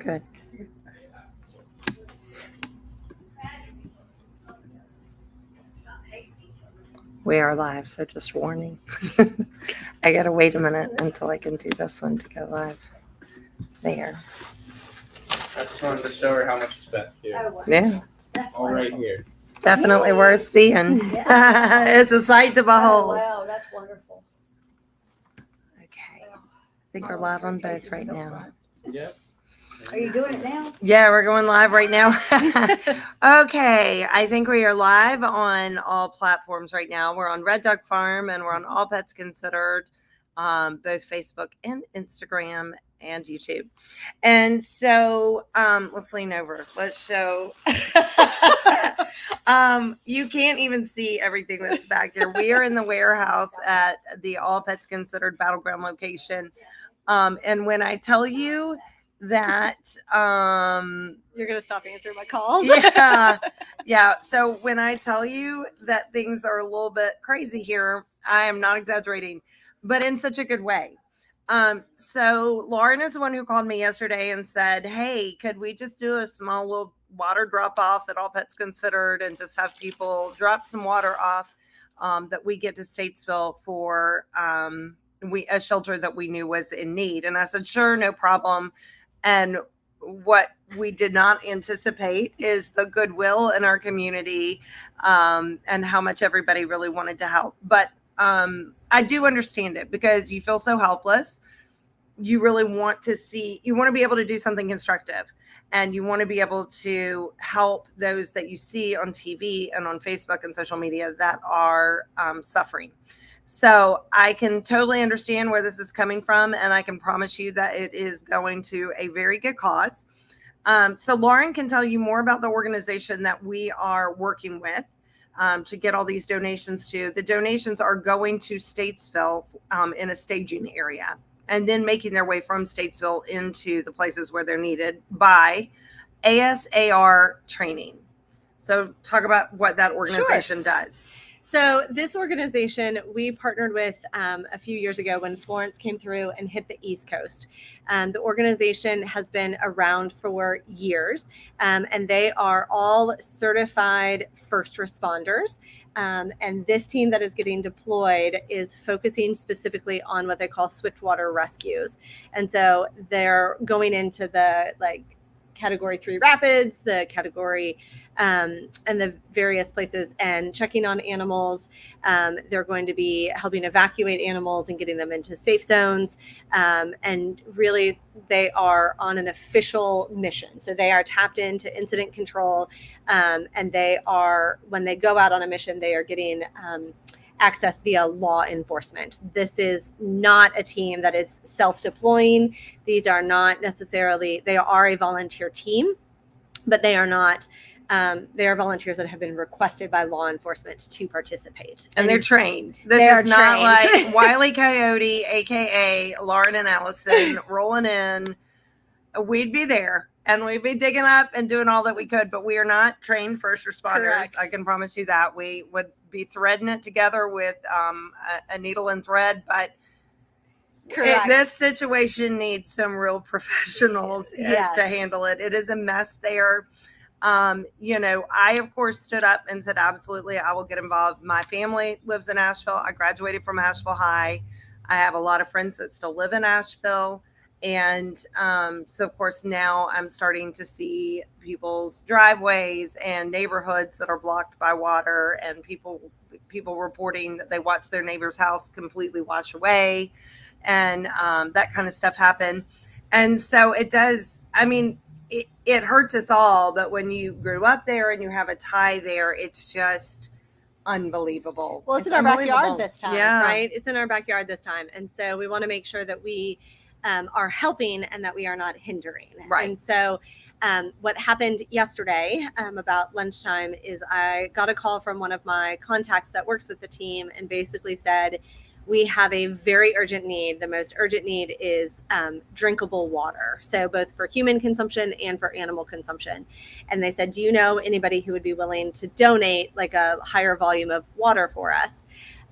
Good. We are live, so just warning. I gotta wait a minute until I can do this one to go live. There. I just wanted to show her how much you spent here. Yeah. All right here. It's definitely worth seeing. It's a sight to behold. Wow, that's wonderful. Okay. I think we're live on both right now. Yep. Are you doing it now? Yeah, we're going live right now. Okay, I think we are live on all platforms right now. We're on Red Duck Farm and we're on All Pets Considered, both Facebook and Instagram and YouTube. And so let's lean over. Let's show. You can't even see everything that's back there. We are in the warehouse at the All Pets Considered Battleground location. And when I tell you that You're going to stop answering my calls? yeah. So when I tell you that things are a little bit crazy here, I am not exaggerating, but in such a good way. So Lauren is the one who called me yesterday and said, hey, could we just do a small little water drop off at All Pets Considered and just have people drop some water off that we get to Statesville for a shelter that we knew was in need. And I said, sure, no problem. And what we did not anticipate is the goodwill in our community and how much everybody really wanted to help. But I do understand it because you feel so helpless. You really want to be able to do something constructive, and you want to be able to help those that you see on TV and on Facebook and social media that are suffering. So I can totally understand where this is coming from, and I can promise you that it is going to a very good cause. So Lauren can tell you more about the organization that we are working with to get all these donations to. The donations are going to Statesville in a staging area, and then making their way from Statesville into the places where they're needed by ASAR training. So talk about what that organization does. So this organization we partnered with a few years ago when Florence came through and hit the East Coast. The organization has been around for years, and they are all certified first responders. And this team that is getting deployed is focusing specifically on what they call swiftwater rescues. And so they're going into the Category 3 rapids, the category and the various places, and checking on animals. They're going to be helping evacuate animals and getting them into safe zones. And really, they are on an official mission. So they are tapped into incident control. And they are, when they go out on a mission, they are getting access via law enforcement. This is not a team that is self-deploying. These are not necessarily, they are a volunteer team, but they are not, they are volunteers that have been requested by law enforcement to participate. And they're trained. This is not like Wile E. Coyote, AKA Lauren and Allison, rolling in. We'd be there. And we'd be digging up and doing all that we could, but we are not trained first responders. Correct. I can promise you that. We would be threading it together with a needle and thread, but this situation needs some real professionals to handle it. It is a mess there. I, of course, stood up and said, absolutely, I will get involved. My family lives in Asheville. I graduated from Asheville High. I have a lot of friends that still live in Asheville. And so, of course, now I'm starting to see people's driveways and neighborhoods that are blocked by water, and people reporting that they watched their neighbor's house completely wash away, and that kind of stuff happen. And so it does. I mean, it hurts us all. But when you grew up there and you have a tie there, it's just unbelievable. Well, it's in our backyard this time, right? It's in our backyard this time. And so we want to make sure that we are helping and that we are not hindering. Right. And so what happened yesterday about lunchtime is I got a call from one of my contacts that works with the team and basically said, we have a very urgent need. The most urgent need is drinkable water. So both for human consumption and for animal consumption. And they said, do you know anybody who would be willing to donate like a higher volume of water for us?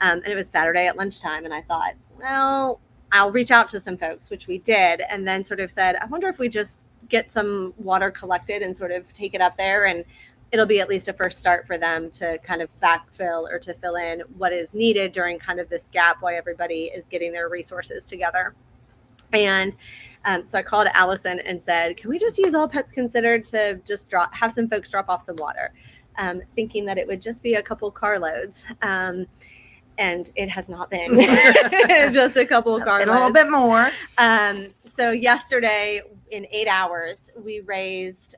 And it was Saturday at lunchtime. And I thought, well, I'll reach out to some folks, which we did, and then sort of said, I wonder if we just get some water collected and sort of take it up there, and it'll be at least a first start for them to kind of backfill or to fill in what is needed during kind of this gap while everybody is getting their resources together. And so I called Allison and said, can we just use All Pets Considered to just have some folks drop off some water, thinking that it would just be a couple carloads. And it has not been just a couple of carloads. A little bit more. So yesterday, in 8 hours, we raised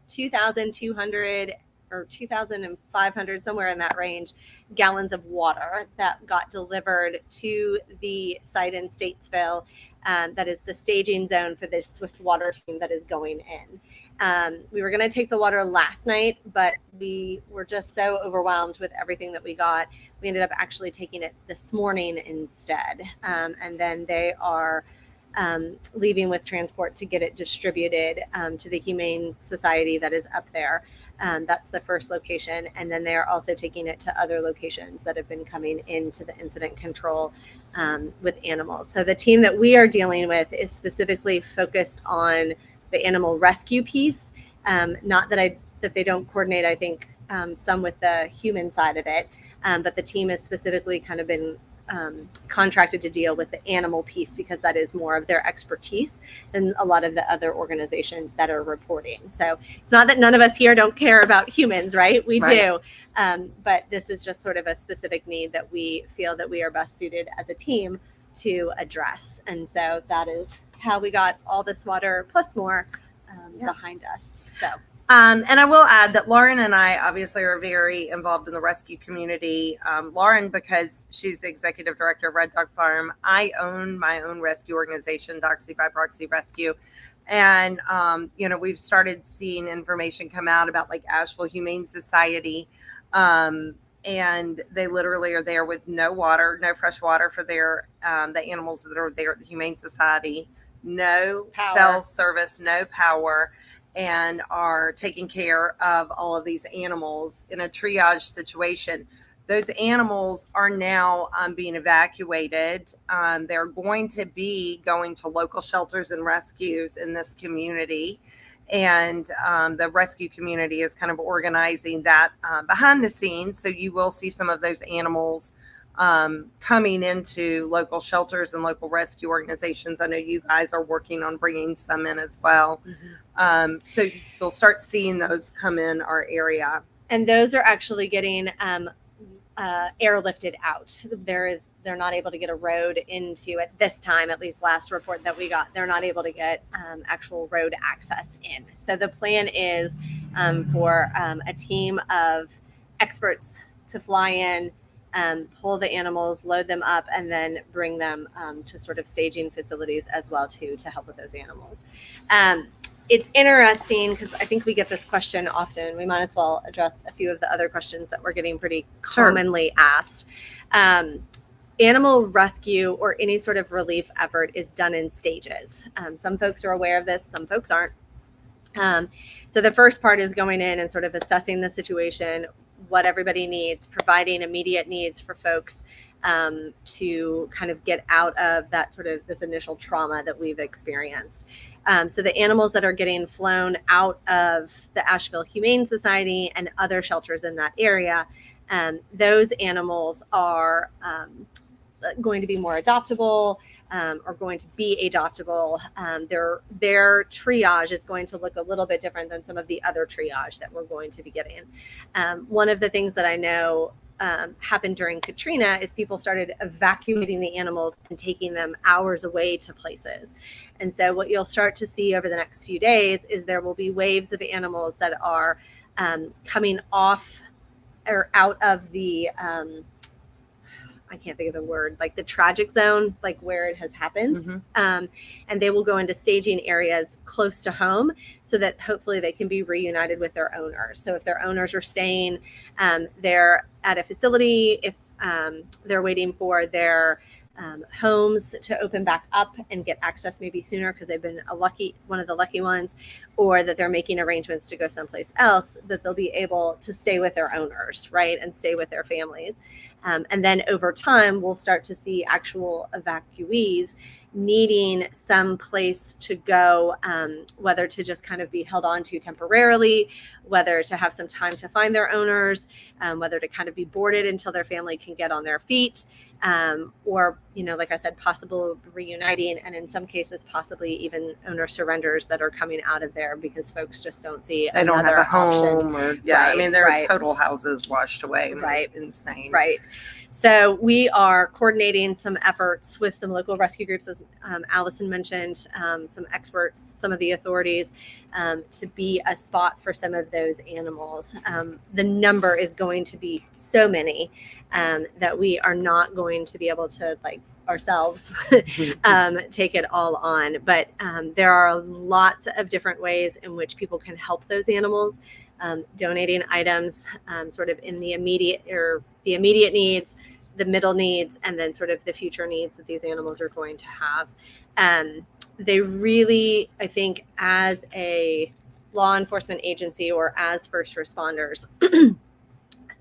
2,200 or 2,500, somewhere in that range, gallons of water that got delivered to the site in Statesville. That is the staging zone for this Swift water team that is going in. We were going to take the water last night, but we were just so overwhelmed with everything that we got. We ended up actually taking it this morning instead. And then they are leaving with transport to get it distributed to the Humane Society that is up there. That's the first location. And then they are also taking it to other locations that have been coming into the incident control with animals. So the team that we are dealing with is specifically focused on the animal rescue piece. Not that they don't coordinate, I think, some with the human side of it, but the team has specifically kind of been contracted to deal with the animal piece because that is more of their expertise than a lot of the other organizations that are reporting. So it's not that none of us here don't care about humans, right? We do. But this is just sort of a specific need that we feel that we are best suited as a team to address. And so that is how we got all this water plus more behind us. So. And I will add that Lauren and I obviously are very involved in the rescue community. Lauren, because she's the executive director of Red Dog Farm, I own my own rescue organization, Doxy by Proxy Rescue. And, we've started seeing information come out about like Asheville Humane Society. And they literally are there with no water, no fresh water for their the animals that are there at the Humane Society, no cell service, no power, and are taking care of all of these animals in a triage situation. Those animals are now being evacuated. They're going to be going to local shelters and rescues in this community. And the rescue community is kind of organizing that behind the scenes. So you will see some of those animals coming into local shelters and local rescue organizations. I know you guys are working on bringing some in as well. Mm-hmm. So you'll start seeing those come in our area. And those are actually getting airlifted out. They're not able to get a road into at this time, at least last report that we got, they're not able to get actual road access in. So the plan is for a team of experts to fly in, pull the animals, load them up, and then bring them to sort of staging facilities as well too, to help with those animals. It's interesting because I think we get this question often. We might as well address a few of the other questions that we're getting pretty commonly asked. Animal rescue or any sort of relief effort is done in stages. Some folks are aware of this, some folks aren't. So the first part is going in and sort of assessing the situation, what everybody needs, providing immediate needs for folks to kind of get out of that sort of this initial trauma that we've experienced. So the animals that are getting flown out of the Asheville Humane Society and other shelters in that area, those animals are going to be more adoptable, or going to be adoptable. Their triage is going to look a little bit different than some of the other triage that we're going to be getting. One of the things that I know happened during Katrina is people started evacuating the animals and taking them hours away to places. And so what you'll start to see over the next few days is there will be waves of animals that are coming off or out of the I can't think of the word, like the tragic zone, like where it has happened. Mm-hmm. And they will go into staging areas close to home so that hopefully they can be reunited with their owners. So if their owners are staying there at a facility, if they're waiting for their homes to open back up and get access maybe sooner because they've been one of the lucky ones, or that they're making arrangements to go someplace else, that they'll be able to stay with their owners, right, and stay with their families. And then over time, we'll start to see actual evacuees needing some place to go, whether to just kind of be held on to temporarily, whether to have some time to find their owners, whether to kind of be boarded until their family can get on their feet, or, like I said, possible reuniting, and in some cases, possibly even owner surrenders that are coming out of there because folks just don't see They don't have another a home, option. or I mean, there are Right. total houses washed away. I mean, Right. It's insane. Right. So we are coordinating some efforts with some local rescue groups, as Allison mentioned, some experts, some of the authorities, to be a spot for some of those animals. The number is going to be so many that we are not going to be able to, like, ourselves take it all on. But there are lots of different ways in which people can help those animals. Donating items sort of in the immediate needs, the middle needs, and then sort of the future needs that these animals are going to have. They really, I think, as a law enforcement agency or as first responders,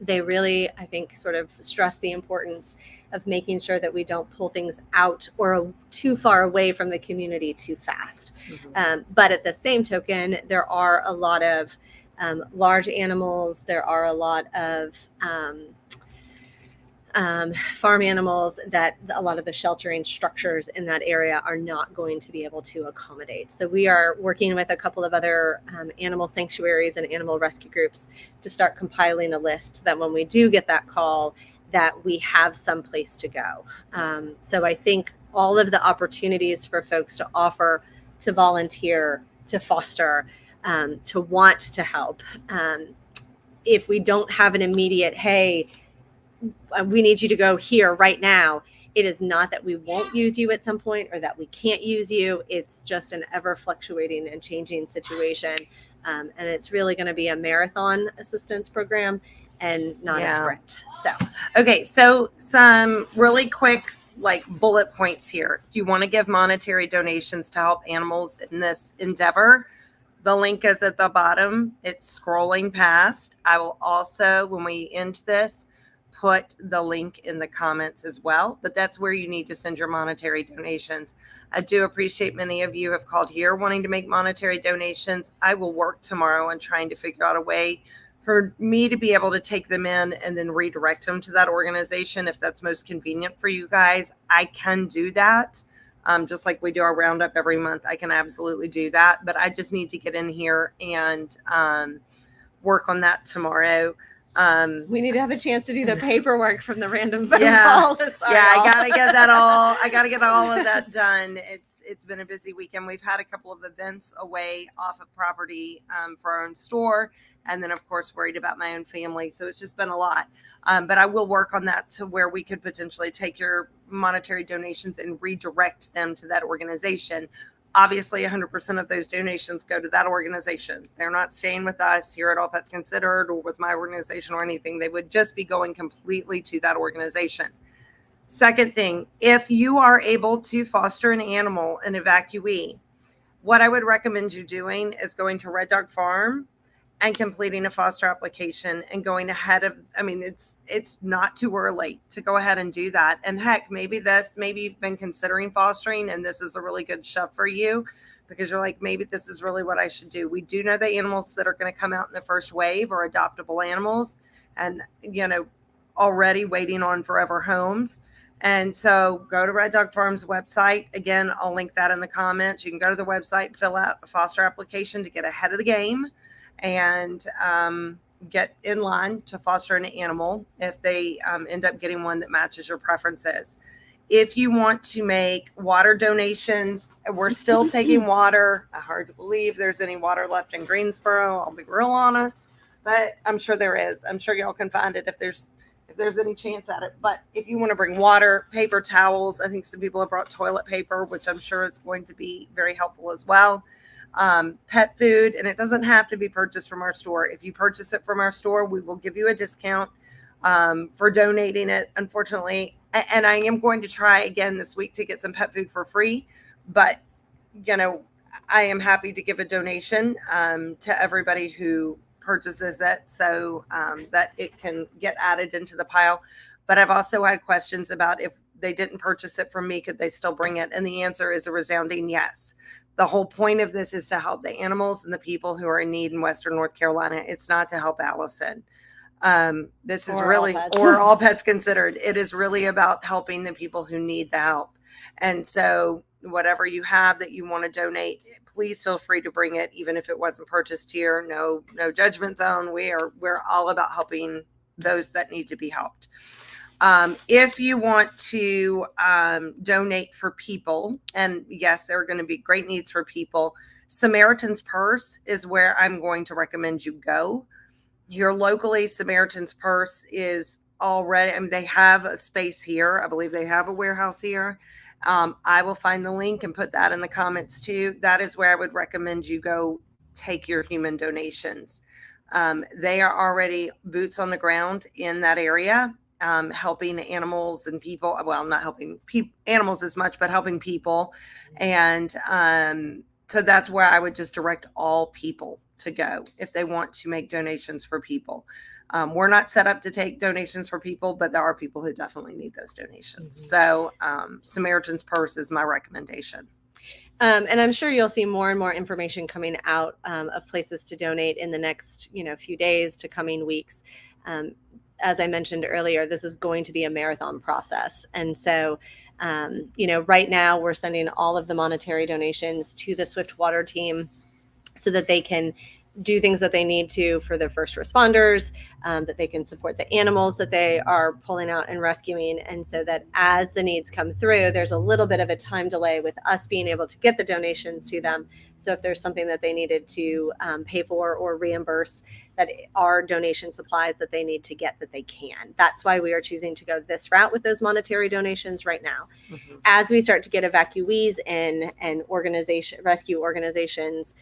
they really, I think, sort of stress the importance of making sure that we don't pull things out or too far away from the community too fast. But at the same token, there are a lot of large animals. There are a lot of farm animals that a lot of the sheltering structures in that area are not going to be able to accommodate. So we are working with a couple of other animal sanctuaries and animal rescue groups to start compiling a list that when we do get that call, that we have some place to go. So I think all of the opportunities for folks to offer, to volunteer, to foster, to want to help. If we don't have an immediate, hey, we need you to go here right now, it is not that we won't use you at some point or that we can't use you. It's just an ever fluctuating and changing situation. And it's really going to be a marathon assistance program and not a sprint. Okay, so some really quick bullet points here. If you want to give monetary donations to help animals in this endeavor, the link is at the bottom. It's scrolling past. I will also, when we end this, put the link in the comments as well, but that's where you need to send your monetary donations. I do appreciate many of you have called here wanting to make monetary donations. I will work tomorrow on trying to figure out a way for me to be able to take them in and then redirect them to that organization if that's most convenient for you guys. I can do that. Just like we do our roundup every month, I can absolutely do that, but I just need to get in here and work on that tomorrow. We need to have a chance to do the paperwork from the random phone call. Sorry, I gotta get that all. I gotta get all of that done. It's been a busy weekend. We've had a couple of events away off of property for our own store, and then of course worried about my own family. So it's just been a lot. But I will work on that to where we could potentially take your monetary donations and redirect them to that organization. Obviously, 100% of those donations go to that organization. They're not staying with us here at All Pets Considered or with my organization or anything. They would just be going completely to that organization. Second thing, if you are able to foster an animal, an evacuee, what I would recommend you doing is going to Red Dog Farm and completing a foster application and going ahead of, it's not too early to go ahead and do that. And heck, maybe you've been considering fostering and this is a really good shove for you because you're like, maybe this is really what I should do. We do know the animals that are going to come out in the first wave are adoptable animals and, already waiting on forever homes. And so go to Red Dog Farm's website. Again, I'll link that in the comments. You can go to the website, fill out a foster application to get ahead of the game and get in line to foster an animal if they end up getting one that matches your preferences. If you want to make water donations, we're still taking water. Hard to believe there's any water left in Greensboro. I'll be real honest, but I'm sure there is. I'm sure y'all can find it if there's any chance at it. But if you want to bring water, paper towels, I think some people have brought toilet paper, which I'm sure is going to be very helpful as well. Pet food, and it doesn't have to be purchased from our store. If you purchase it from our store, we will give you a discount for donating it. Unfortunately, and I am going to try again this week to get some pet food for free, but I am happy to give a donation to everybody who purchases it so that it can get added into the pile. But I've also had questions about if they didn't purchase it from me, could they still bring it? And the answer is a resounding yes. The whole point of this is to help the animals and the people who are in need in Western North Carolina. It's not to help Allison. This is really, or all pets considered, it is really about helping the people who need the help. And so whatever you have that you want to donate, please feel free to bring it, even if it wasn't purchased here. No judgment zone. We're all about helping those that need to be helped. If you want to donate for people, and yes, there are going to be great needs for people, Samaritan's Purse is where I'm going to recommend you go. Here locally, Samaritan's Purse is already, I mean, they have a space here. I believe they have a warehouse here. I will find the link and put that in the comments too. That is where I would recommend you go take your human donations. They are already boots on the ground in that area, helping animals and people. Well, not helping animals as much, but helping people. And so that's where I would just direct all people to go if they want to make donations for people. We're not set up to take donations for people, but there are people who definitely need those donations. So Samaritan's Purse is my recommendation. And I'm sure you'll see more and more information coming out of places to donate in the next, few days to coming weeks. As I mentioned earlier, this is going to be a marathon process. And so, right now we're sending all of the monetary donations to the Swift Water team so that they can do things that they need to for their first responders, that they can support the animals that they are pulling out and rescuing. And so that as the needs come through, there's a little bit of a time delay with us being able to get the donations to them. So if there's something that they needed to pay for or reimburse, that are donation supplies that they need to get, that they can. That's why we are choosing to go this route with those monetary donations right now. Mm-hmm. As we start to get evacuees in and rescue organizations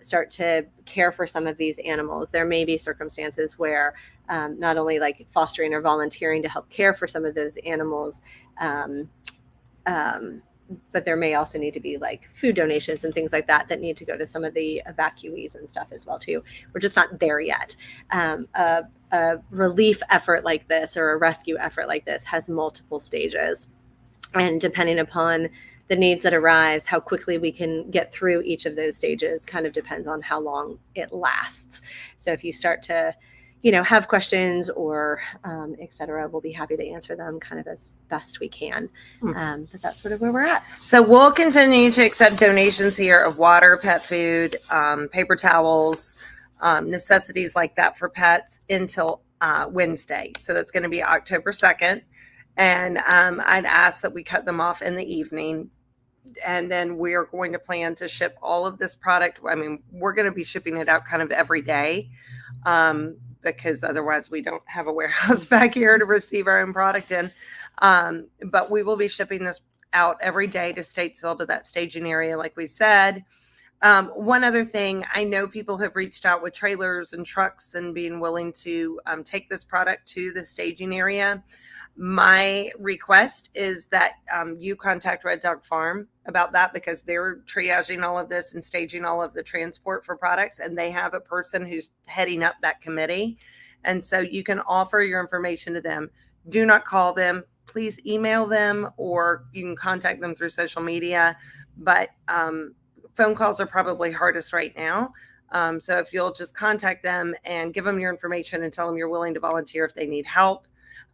start to care for some of these animals, there may be circumstances where not only like fostering or volunteering to help care for some of those animals, but there may also need to be like food donations and things like that need to go to some of the evacuees and stuff as well too. We're just not there yet. A relief effort like this or a rescue effort like this has multiple stages, and depending upon the needs that arise, how quickly we can get through each of those stages kind of depends on how long it lasts. So if you start to have questions or et cetera, we'll be happy to answer them kind of as best we can. But that's sort of where we're at. So we'll continue to accept donations here of water, pet food, paper towels, necessities like that for pets until Wednesday. So that's going to be October 2nd. And I'd ask that we cut them off in the evening. And then we're going to plan to ship all of this product. I mean, we're going to be shipping it out kind of every day. Because otherwise we don't have a warehouse back here to receive our own product in. But we will be shipping this out every day to Statesville, to that staging area, like we said. One other thing, I know people have reached out with trailers and trucks and being willing to take this product to the staging area. My request is that you contact Red Dog Farm about that, because they're triaging all of this and staging all of the transport for products, and they have a person who's heading up that committee. And so you can offer your information to them. Do not call them. Please email them, or you can contact them through social media. But phone calls are probably hardest right now. So if you'll just contact them and give them your information and tell them you're willing to volunteer if they need help.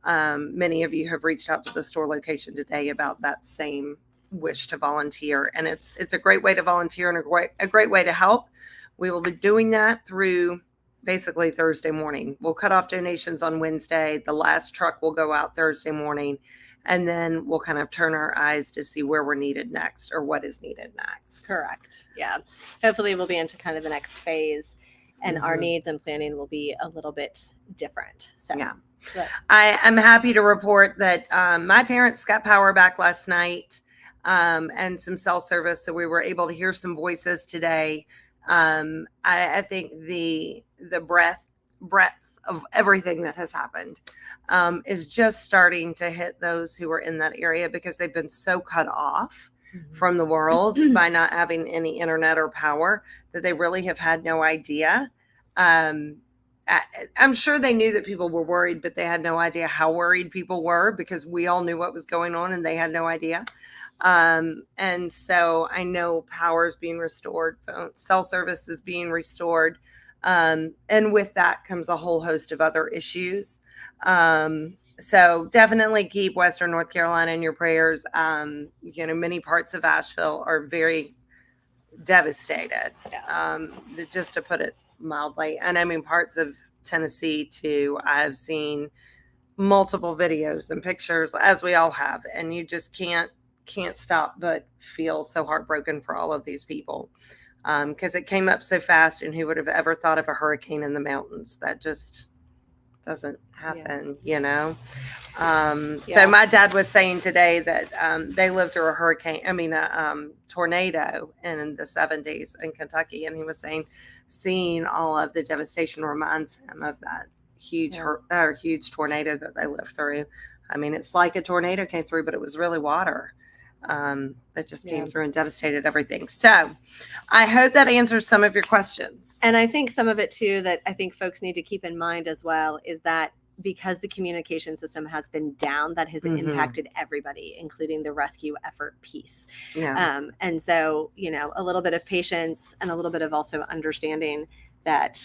Many of you have reached out to the store location today about that same wish to volunteer, and it's a great way to volunteer and a great way to help. We will be doing that through basically Thursday morning. We'll cut off donations on Wednesday. The last truck will go out Thursday morning, and then we'll kind of turn our eyes to see where we're needed next, or what is needed next. Correct. Yeah. Hopefully we'll be into kind of the next phase, and our needs and planning will be a little bit different. So yeah. I am happy to report that my parents got power back last night, and some cell service, so we were able to hear some voices today. I think the breadth of everything that has happened is just starting to hit those who are in that area, because they've been so cut off from the world by not having any internet or power that they really have had no idea I'm sure they knew that people were worried, but they had no idea how worried people were because we all knew what was going on and they had no idea. And so I know power is being restored, cell service is being restored. And with that comes a whole host of other issues. So definitely keep Western North Carolina in your prayers. Many parts of Asheville are very devastated, just to put it mildly. And I mean, parts of Tennessee too. I've seen multiple videos and pictures, as we all have, and you just can't stop but feel so heartbroken for all of these people, because it came up so fast, and who would have ever thought of a hurricane in the mountains? That just doesn't happen, So my dad was saying today that they lived through a tornado in the 70s in Kentucky, and he was saying seeing all of the devastation reminds him of that huge tornado that they lived through. I mean, it's like a tornado came through, but it was really water that just came through and devastated everything. So I hope that answers some of your questions. And I think some of it too that I think folks need to keep in mind as well is that because the communication system has been down, that has impacted everybody, including the rescue effort piece. And so, a little bit of patience and a little bit of also understanding that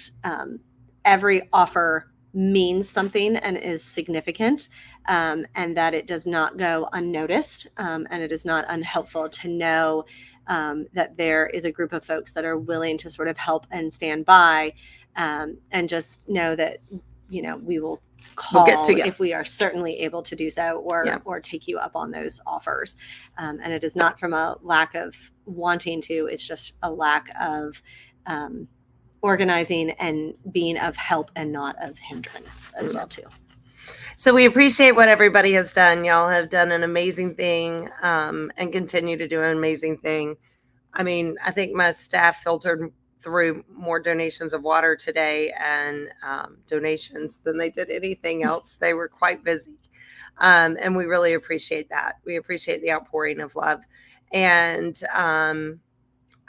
every offer means something and is significant, and that it does not go unnoticed, and it is not unhelpful to know that there is a group of folks that are willing to sort of help and stand by, and just know that we will call if we are certainly able to do so, or take you up on those offers. And it is not from a lack of wanting to, it's just a lack of organizing and being of help and not of hindrance as well too. So we appreciate what everybody has done. Y'all have done an amazing thing, and continue to do an amazing thing. I mean, I think my staff filtered through more donations of water today and donations than they did anything else. They were quite busy. And we really appreciate that. We appreciate the outpouring of love. And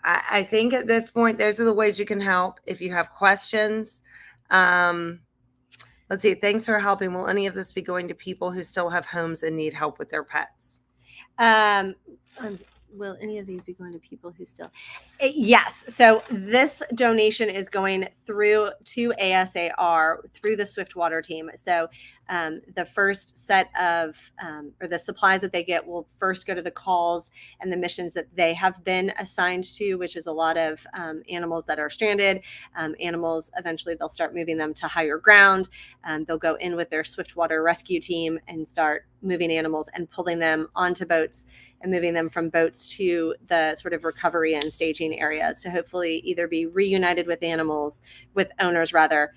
I think at this point, those are the ways you can help. If you have questions, let's see. Thanks for helping. Will any of this be going to people who still have homes and need help with their pets? Will any of these be going to people who still? Yes. So this donation is going through to ASAR through the Swiftwater team. So the first set of or the supplies that they get will first go to the calls and the missions that they have been assigned to, which is a lot of animals that are stranded. Animals, eventually they'll start moving them to higher ground. They'll go in with their Swiftwater rescue team and start moving animals and pulling them onto boats and moving them from boats to the sort of recovery and staging areas to hopefully either be reunited with owners rather,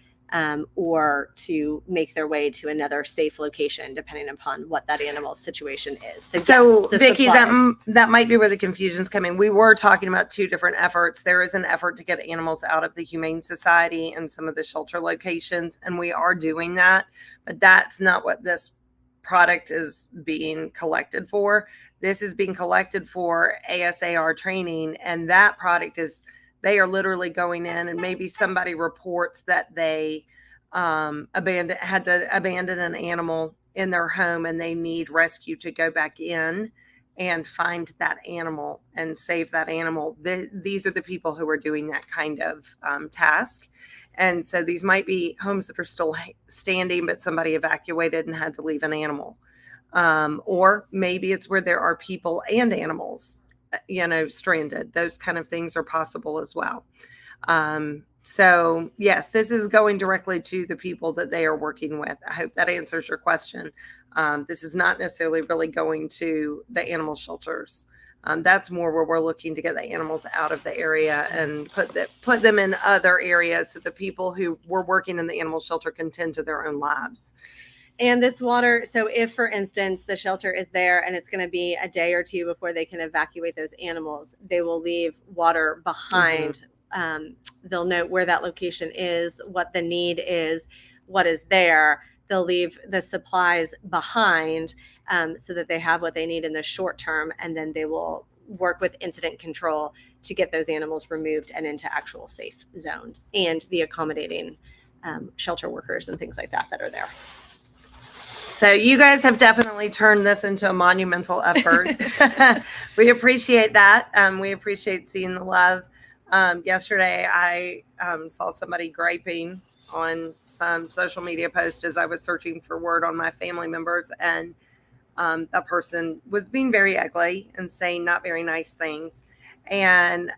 or to make their way to another safe location, depending upon what that animal's situation is. So yes, Vicki, that might be where the confusion's coming. We were talking about two different efforts. There is an effort to get animals out of the Humane Society and some of the shelter locations, and we are doing that, but that's not what this product is being collected for. This is being collected for ASAR training, and that product is, they are literally going in, and maybe somebody reports that they had to abandon an animal in their home and they need rescue to go back in and find that animal and save that animal. These are the people who are doing that kind of task. And so these might be homes that are still standing, but somebody evacuated and had to leave an animal. Or maybe it's where there are people and animals, stranded. Those kind of things are possible as well. So yes, this is going directly to the people that they are working with. I hope that answers your question. This is not necessarily really going to the animal shelters. That's more where we're looking to get the animals out of the area and put them in other areas so the people who were working in the animal shelter can tend to their own lives. And this water, so if, for instance, the shelter is there and it's going to be a day or two before they can evacuate those animals, they will leave water behind. They'll note where that location is, what the need is, what is there. They'll leave the supplies behind so that they have what they need in the short term, and then they will work with incident control to get those animals removed and into actual safe zones and the accommodating shelter workers and things like that are there. So you guys have definitely turned this into a monumental effort. We appreciate that. We appreciate seeing the love. Yesterday, I saw somebody griping on some social media post as I was searching for word on my family members, and that person was being very ugly and saying not very nice things, and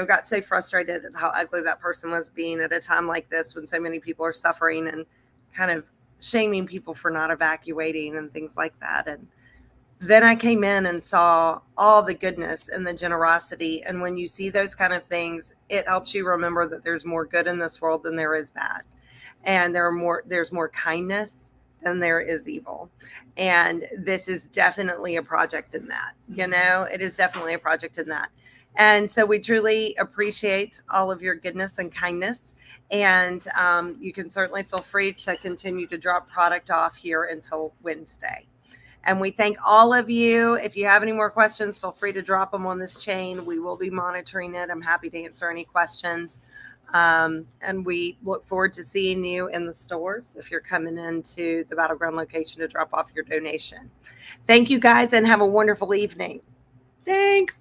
got so frustrated at how ugly that person was being at a time like this when so many people are suffering, and kind of shaming people for not evacuating and things like that. And then I came in and saw all the goodness and the generosity. And when you see those kind of things, it helps you remember that there's more good in this world than there is bad. And there's more kindness than there is evil. And this is definitely a project in that. It is definitely a project in that. And so we truly appreciate all of your goodness and kindness. And you can certainly feel free to continue to drop product off here until Wednesday. And we thank all of you. If you have any more questions, feel free to drop them on this chain. We will be monitoring it. I'm happy to answer any questions. And we look forward to seeing you in the stores if you're coming into the Battleground location to drop off your donation. Thank you guys, and have a wonderful evening. Thanks.